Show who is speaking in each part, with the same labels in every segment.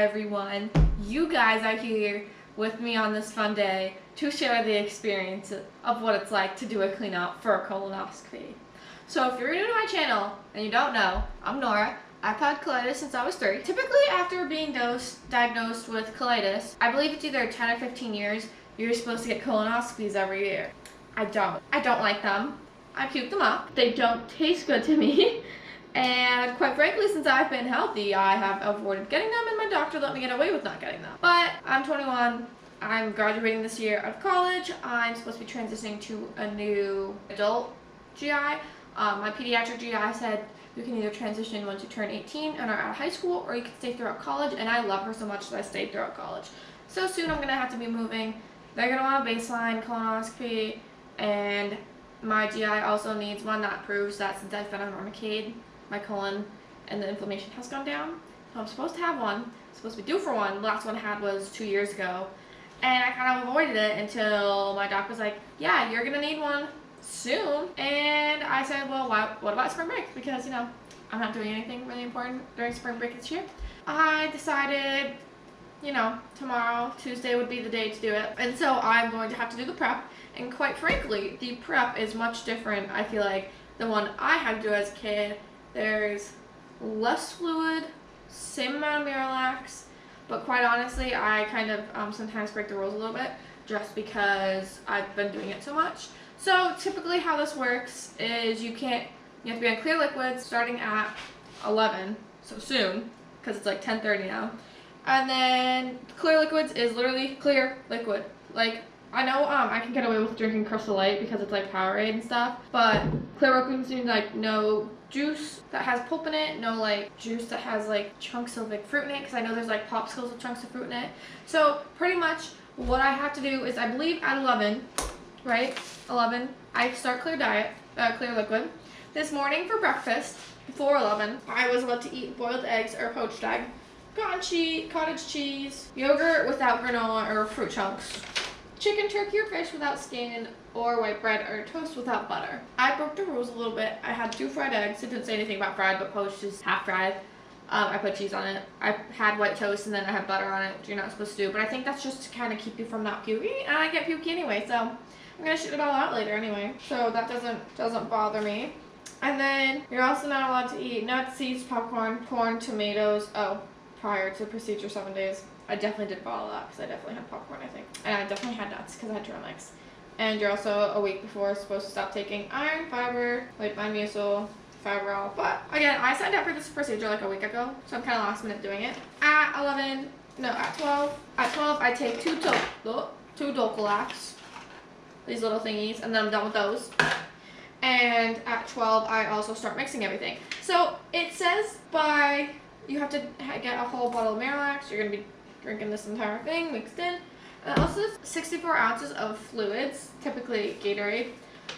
Speaker 1: everyone. You guys are here with me on this fun day to share the experience of what it's like to do a cleanup for a colonoscopy. So if you're new to my channel and you don't know, I'm Nora. I've had colitis since I was 3. Typically after being diagnosed with colitis, I believe it's either 10 or 15 years, you're supposed to get colonoscopies every year. I don't like them. I puke them up. They don't taste good to me. And quite frankly, since I've been healthy, I have avoided getting them, and my doctor let me get away with not getting them. But I'm 21. I'm graduating this year out of college. I'm supposed to be transitioning to a new adult GI. My pediatric GI said you can either transition once you turn 18 and are out of high school, or you can stay throughout college, and I love her so much that I stayed throughout college. So soon I'm going to have to be moving. They're going to want a baseline colonoscopy, and my GI also needs one that proves that since I've been on Remicade, my colon and the inflammation has gone down. So I'm supposed to have one, supposed to be due for one. The last one I had was 2 years ago. And I kind of avoided it until my doc was like, yeah, you're gonna need one soon. And I said, well, what about spring break? Because, you know, I'm not doing anything really important during spring break this year. I decided, you know, tomorrow, Tuesday would be the day to do it. And so I'm going to have to do the prep. And quite frankly, the prep is much different, I feel like, the one I had to do as a kid. There's less fluid, same amount of Miralax, but quite honestly, I kind of sometimes break the rules a little bit just because I've been doing it so much. So typically how this works is you have to be on clear liquids starting at 11, so soon, because it's like 10:30 now. And then clear liquids is literally clear liquid. Like, I know I can get away with drinking Crystal Light because it's like Powerade and stuff, but clear liquids means like no juice that has pulp in it, no like juice that has like chunks of like fruit in it, because I know there's like popsicles with chunks of fruit in it. So pretty much what I have to do is, I believe at 11, right? 11, I start clear liquid. This morning for breakfast, before 11, I was about to eat boiled eggs or poached egg, cottage cheese, yogurt without granola or fruit chunks, chicken, turkey, or fish without skin, or white bread or toast without butter. I broke the rules a little bit. I had 2 fried eggs. It didn't say anything about fried, but poached is half fried. I put cheese on it. I had white toast, and then I had butter on it, which you're not supposed to do, but I think that's just to kind of keep you from not puking, and I get pukey anyway, so I'm gonna shit it all out later anyway, so that doesn't bother me. And then you're also not allowed to eat nuts, seeds, popcorn, corn, tomatoes. Oh, prior to procedure 7 days. I definitely did follow that because I definitely had popcorn, I think. And I definitely had nuts because I had turmeric. And you're also a week before supposed to stop taking iron, fiber, white bone mucil, fibril. But again, I signed up for this procedure like a week ago, so I'm kind of last minute doing it. At 12, I take 2 Dulcolax, these little thingies, and then I'm done with those. And at 12, I also start mixing everything. So it says you have to get a whole bottle of Miralax. You're going to be drinking this entire thing mixed in. And also 64 ounces of fluids, typically Gatorade.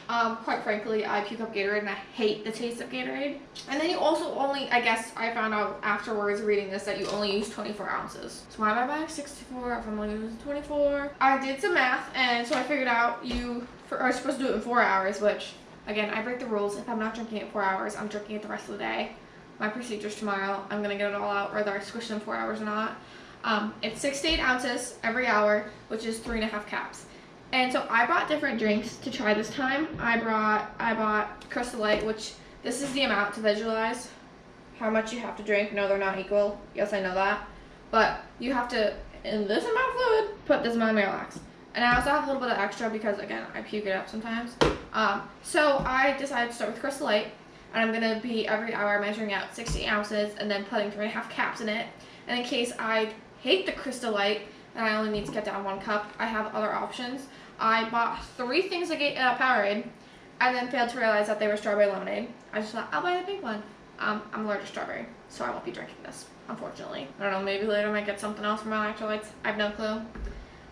Speaker 1: Quite frankly, I puke up Gatorade and I hate the taste of Gatorade. And then you also only, I guess I found out afterwards reading this, that you only use 24 ounces. So why am I buying 64 if I'm only using 24? I did some math, and so I figured out you are supposed to do it in 4 hours, which, again, I break the rules. If I'm not drinking it 4 hours, I'm drinking it the rest of the day. My procedure's tomorrow. I'm going to get it all out, whether I squish it in 4 hours or not. It's 6 to 8 ounces every hour, which is 3.5 caps. And so I brought different drinks to try this time. I bought Crystal Light, which this is the amount to visualize how much you have to drink. No, they're not equal. Yes, I know that. But you have to, in this amount of fluid, put this amount of Miralax. And I also have a little bit of extra because, again, I puke it up sometimes. So I decided to start with Crystal Light. And I'm going to be every hour measuring out 60 ounces and then putting 3.5 caps in it. And in case I hate the Crystal Light and I only need to get down 1 cup, I have other options. I bought 3 things of Powerade and then failed to realize that they were strawberry lemonade. I just thought, I'll buy the pink one. I'm allergic to strawberry, so I won't be drinking this, unfortunately. I don't know, maybe later I might get something else from my electrolytes. I have no clue.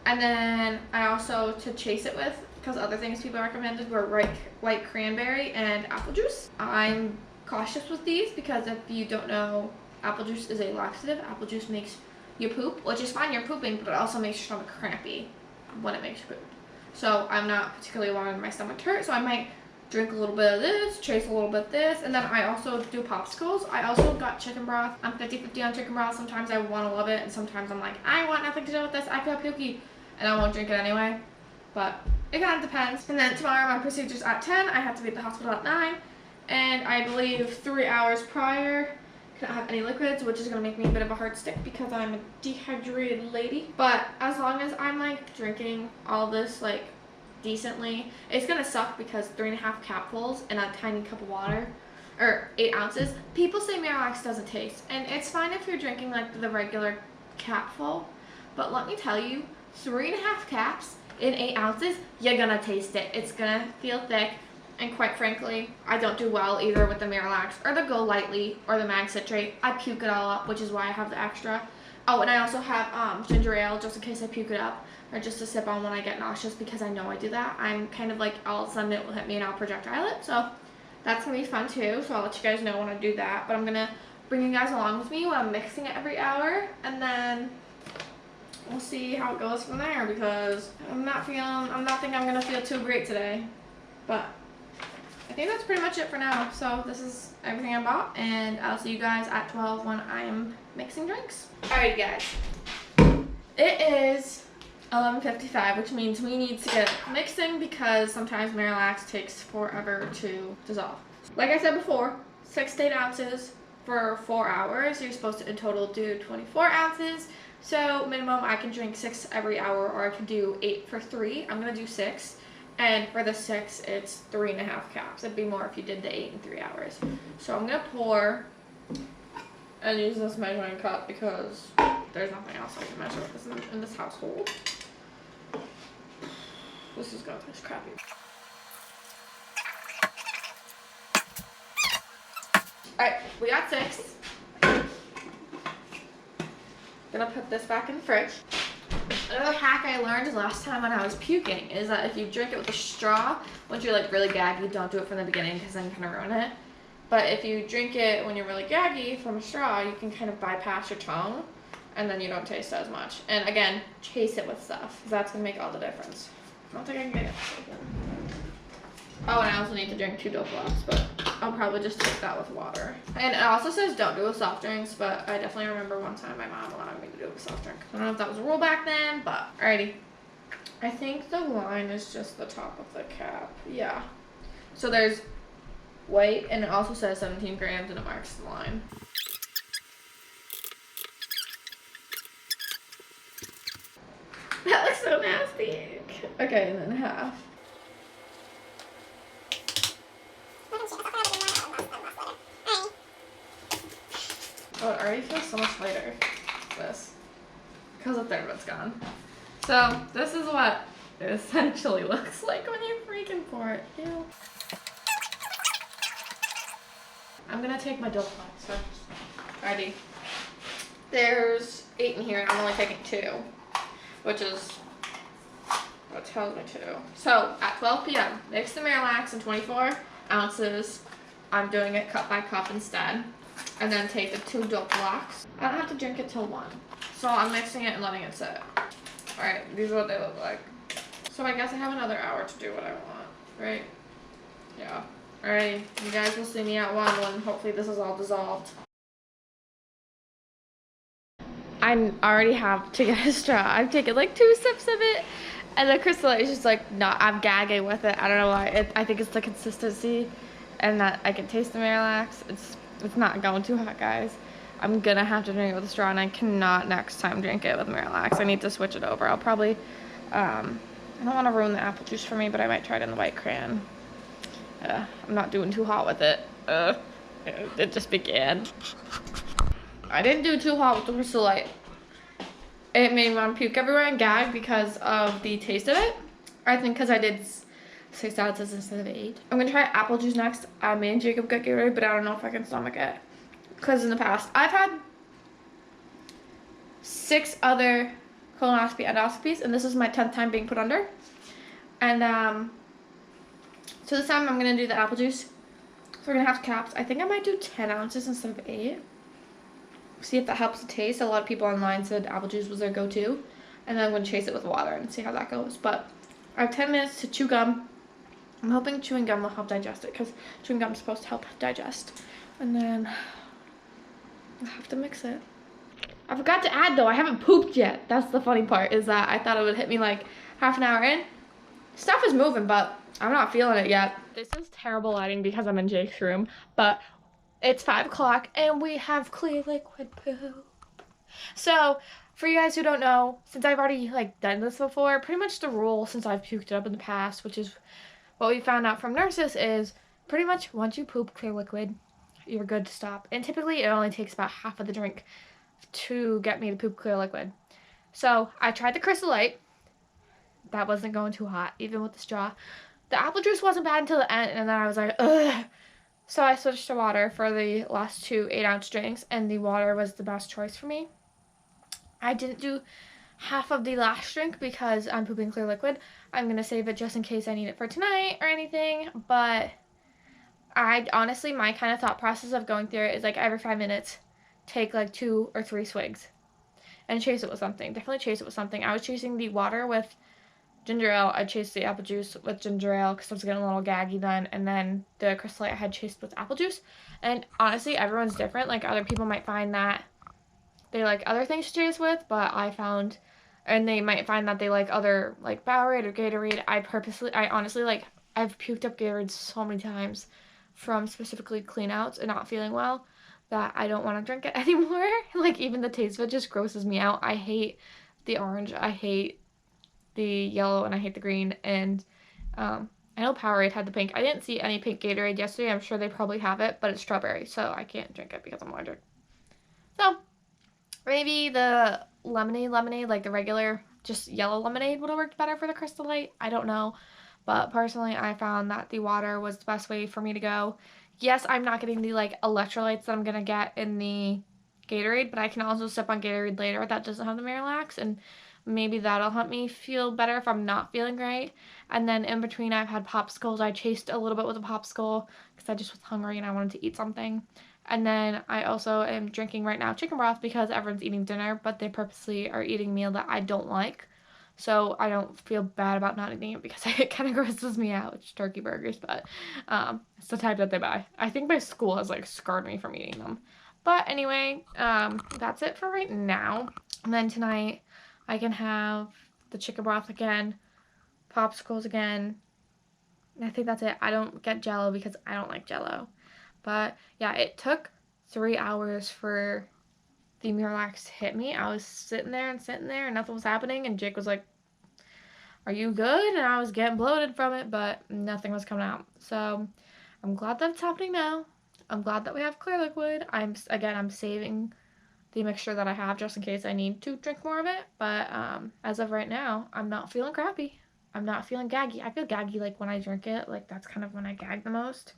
Speaker 1: And then I also, to chase it with, because other things people recommended were white cranberry and apple juice. I'm cautious with these because if you don't know, apple juice is a laxative. Apple juice makes you poop, which is fine, you're pooping, but it also makes your stomach crampy when it makes you poop. So I'm not particularly wanting my stomach to hurt, so I might drink a little bit of this, chase a little bit of this, and then I also do popsicles. I also got chicken broth. I'm 50-50 on chicken broth. Sometimes I want to love it, and sometimes I'm like, I want nothing to do with this. I feel pukey, and I won't drink it anyway. But it kind of depends. And then tomorrow my procedure's at 10. I have to be at the hospital at 9. And I believe 3 hours prior, cannot have any liquids, which is going to make me a bit of a hard stick because I'm a dehydrated lady. But as long as I'm like drinking all this like decently, it's going to suck because 3.5 capfuls in a tiny cup of water, or 8 ounces. People say Miralax doesn't taste, and it's fine if you're drinking like the regular capful. But let me tell you, 3.5 caps in 8 ounces, you're gonna taste it. It's gonna feel thick, and quite frankly, I don't do well either with the Miralax or the Go Lightly or the Mag Citrate. I puke it all up, which is why I have the extra. Oh, and I also have ginger ale just in case I puke it up, or just to sip on when I get nauseous, because I know I do that. I'm kind of like, all of a sudden it will hit me and I'll projectile it, so that's gonna be fun too. So I'll let you guys know when I do that, but I'm gonna bring you guys along with me when I'm mixing it every hour, and then we'll see how it goes from there, because I'm not thinking I'm gonna feel too great today. But I think that's pretty much it for now. So this is everything I bought, and I'll see you guys at 12 when I am mixing drinks. Alright guys, it is 11:55, which means we need to get mixing because sometimes Miralax takes forever to dissolve. Like I said before, 6 to 8 ounces for 4 hours. You're supposed to in total do 24 ounces. So minimum I can drink 6 every hour, or I can do 8 for 3. I'm gonna do 6, and for the 6 it's 3.5 caps. It'd be more if you did the 8 in 3 hours. So I'm gonna pour and use this measuring cup because there's nothing else I can measure with this in this household. This is gonna taste crappy. Alright, we got 6. Gonna put this back in the fridge. Another hack I learned last time when I was puking is that if you drink it with a straw, once you're like really gaggy, don't do it from the beginning because then you're gonna ruin it. But if you drink it when you're really gaggy from a straw, you can kind of bypass your tongue, and then you don't taste as much. And again, chase it with stuff, because that's gonna make all the difference. I don't think I can get it. Oh, and I also need to drink 2 Dopalox, but I'll probably just take that with water. And it also says don't do it with soft drinks, but I definitely remember one time my mom allowed me to do it with soft drink. I don't know if that was a rule back then, but alrighty. I think the line is just the top of the cap. Yeah. So there's white, and it also says 17 grams, and it marks the line. That looks so nasty. Okay, and then half. Oh, it already feels so much lighter, this, because the third one's gone. So, this is what it essentially looks like when you freaking pour it. Ew. I'm gonna take my Dopalox first. Alrighty. There's 8 in here, and I'm only taking 2, which is what tells me to. So, at 12 p.m., mix the Miralax in 24 ounces. I'm doing it cup by cup instead. And then take the 2 Dopalox. I don't have to drink it till 1. So I'm mixing it and letting it sit. Alright, these are what they look like. So I guess I have another hour to do what I want, right? Yeah. Alright, you guys will see me at 1 when hopefully this is all dissolved. I already have to get a straw. I've taken like 2 sips of it, and the crystal is just like, no, I'm gagging with it. I don't know why. I think it's the consistency, and that I can taste the Miralax. It's not going too hot, guys. I'm gonna have to drink it with a straw, and I cannot next time drink it with Miralax. I need to switch it over. I'll probably, I don't want to ruin the apple juice for me, but I might try it in the white crayon. I'm not doing too hot with it. It just began. I didn't do too hot with the Crystal Light. It made me want to puke everywhere and gag because of the taste of it. I think because I did 6 ounces instead of 8. I'm going to try apple juice next. Me and Jacob got Gatorade, but I don't know if I can stomach it. Because in the past, I've had 6 other colonoscopy endoscopies, and this is my 10th time being put under. And so this time I'm going to do the apple juice. So we're going to have caps. I think I might do 10 ounces instead of 8. See if that helps the taste. A lot of people online said apple juice was their go-to. And then I'm going to chase it with water and see how that goes. But I have 10 minutes to chew gum I'm hoping chewing gum will help digest it because chewing gum is supposed to help digest. And then I'll have to mix it. I forgot to add though, I haven't pooped yet. That's the funny part, is that I thought it would hit me like half an hour in. Stuff is moving, but I'm not feeling it yet. This is terrible lighting because I'm in Jake's room, but it's 5 o'clock and we have clear liquid poop. So, for you guys who don't know, since I've already like done this before, pretty much the rule since I've puked it up in the past, which is what we found out from nurses, is pretty much once you poop clear liquid, you're good to stop. And typically it only takes about half of the drink to get me to poop clear liquid. So I tried the Crystal Light. That wasn't going too hot, even with the straw. The apple juice wasn't bad until the end, and then I was like, ugh. So I switched to water for the last 2 8-ounce drinks, and the water was the best choice for me. I didn't do half of the last drink because I'm pooping clear liquid. I'm going to save it just in case I need it for tonight or anything, but I honestly, my kind of thought process of going through it is like every 5 minutes, take like 2 or 3 swigs and chase it with something. Definitely chase it with something. I was chasing the water with ginger ale. I chased the apple juice with ginger ale because I was getting a little gaggy then, and then the Crystal Light I had chased with apple juice. And honestly, everyone's different. Like, other people might find that they like other things to chase with, but I found, and they might find that they like other, like Powerade or Gatorade. I honestly, like, I've puked up Gatorade so many times from specifically clean outs and not feeling well that I don't want to drink it anymore. Like, even the taste of it just grosses me out. I hate the orange, I hate the yellow, and I hate the green. And I know Powerade had the pink. I didn't see any pink Gatorade yesterday. I'm sure they probably have it, but it's strawberry, so I can't drink it because I'm allergic. So maybe the lemonade, like the regular, just yellow lemonade would have worked better for the Crystal Light. I don't know. But personally, I found that the water was the best way for me to go. Yes, I'm not getting the, like, electrolytes that I'm going to get in the Gatorade, but I can also sip on Gatorade later that doesn't have the Miralax, and maybe that'll help me feel better if I'm not feeling great. And then in between, I've had popsicles. I chased a little bit with a popsicle because I just was hungry and I wanted to eat something. And then I also am drinking right now chicken broth because everyone's eating dinner, but they purposely are eating a meal that I don't like. So I don't feel bad about not eating it because it kind of grosses me out. It's turkey burgers, but it's the type that they buy. I think my school has like scarred me from eating them. But anyway, that's it for right now. And then tonight I can have the chicken broth again, popsicles again. And I think that's it. I don't get Jell-O because I don't like Jell-O. But yeah, it took 3 hours for the Miralax to hit me. I was sitting there and nothing was happening, and Jake was like, "Are you good?" And I was getting bloated from it, but nothing was coming out. So I'm glad that it's happening now. I'm glad that we have clear liquid. I'm saving the mixture that I have just in case I need to drink more of it. But as of right now, I'm not feeling crappy. I'm not feeling gaggy. I feel gaggy like when I drink it. Like, that's kind of when I gag the most.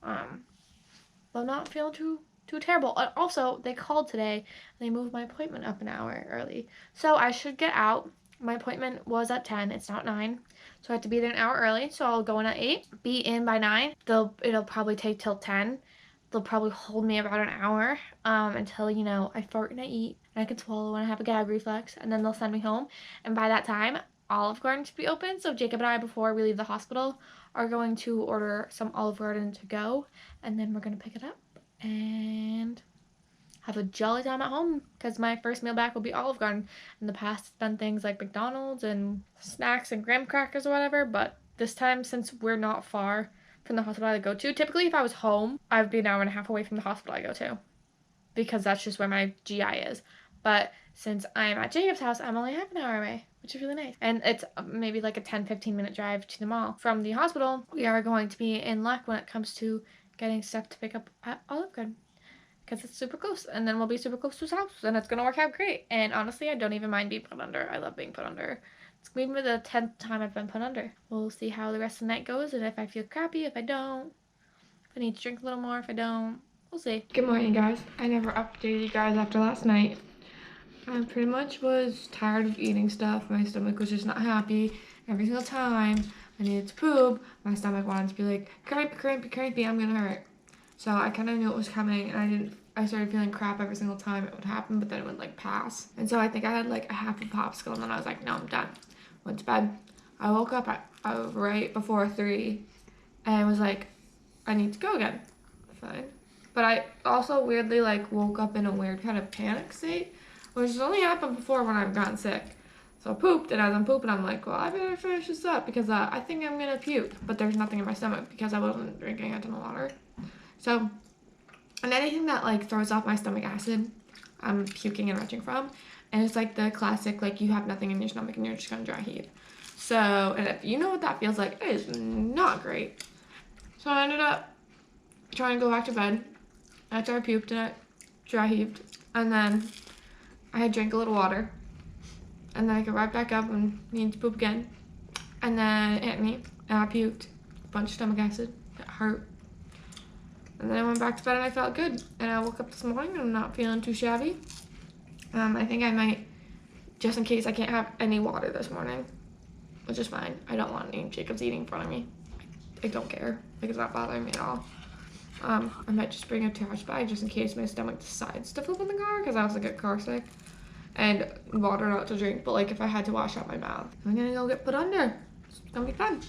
Speaker 1: But I'm not feeling too terrible. Also, they called today and they moved my appointment up an hour early. So I should get out. My appointment was at 10. It's now at 9. So I have to be there an hour early. So I'll go in at 8, be in by 9. It'll probably take till 10. They'll probably hold me about an hour until, you know, I fart and I eat and I can swallow and I have a gag reflex, and then they'll send me home. And by that time, Olive Garden should be open. So Jacob and I, before we leave the hospital, are going to order some Olive Garden to go, and then we're going to pick it up and have a jolly time at home because my first meal back will be Olive Garden. In the past, it's been things like McDonald's and snacks and graham crackers or whatever, but this time, since we're not far from the hospital I go to, typically if I was home, I'd be an hour and a half away from the hospital I go to because that's just where my GI is. But since I'm at Jacob's house, I'm only half an hour away, which is really nice. And it's maybe like a 10-15 minute drive to the mall. From the hospital, we are going to be in luck when it comes to getting stuff to pick up at Olive Garden because it's super close, and then we'll be super close to his house, and it's gonna work out great. And honestly, I don't even mind being put under. I love being put under. It's maybe the 10th time I've been put under. We'll see how the rest of the night goes, and if I feel crappy, if I don't, if I need to drink a little more, if I don't, we'll see. Good morning, guys. I never updated you guys after last night. I pretty much was tired of eating stuff. My stomach was just not happy. Every single time I needed to poop, my stomach wanted to be like, crampy, I'm gonna hurt. So I kind of knew it was coming, and I started feeling crap every single time it would happen, but then it would like pass. And so I think I had like a half a popsicle, and then I was like, no, I'm done. Went to bed. I woke up at right before 3, and was like, I need to go again. Fine. But I also weirdly like woke up in a weird kind of panic state, which has only happened before when I've gotten sick. So I pooped, and as I'm pooping, I'm like, well, I better finish this up because I think I'm gonna puke. But there's nothing in my stomach because I wasn't drinking a ton of water. So, and anything that like throws off my stomach acid, I'm puking and retching from. And it's like the classic, like you have nothing in your stomach and you're just gonna dry heave. So, and if you know what that feels like, it is not great. So I ended up trying to go back to bed after I puked and I dry heaved. And then I had drank a little water. And then I got right back up and needed to poop again. And then it hit me and I puked. A bunch of stomach acid. It hurt. And then I went back to bed and I felt good. And I woke up this morning and I'm not feeling too shabby. I think I might, just in case I can't have any water this morning, which is fine. I don't want any Jacob's eating in front of me. I don't care. Like, it's not bothering me at all. I might just bring a trash bag just in case my stomach decides to flip in the car because I also get car sick. And water not to drink, but like if I had to wash out my mouth, I'm gonna go get put under. It's gonna be fun.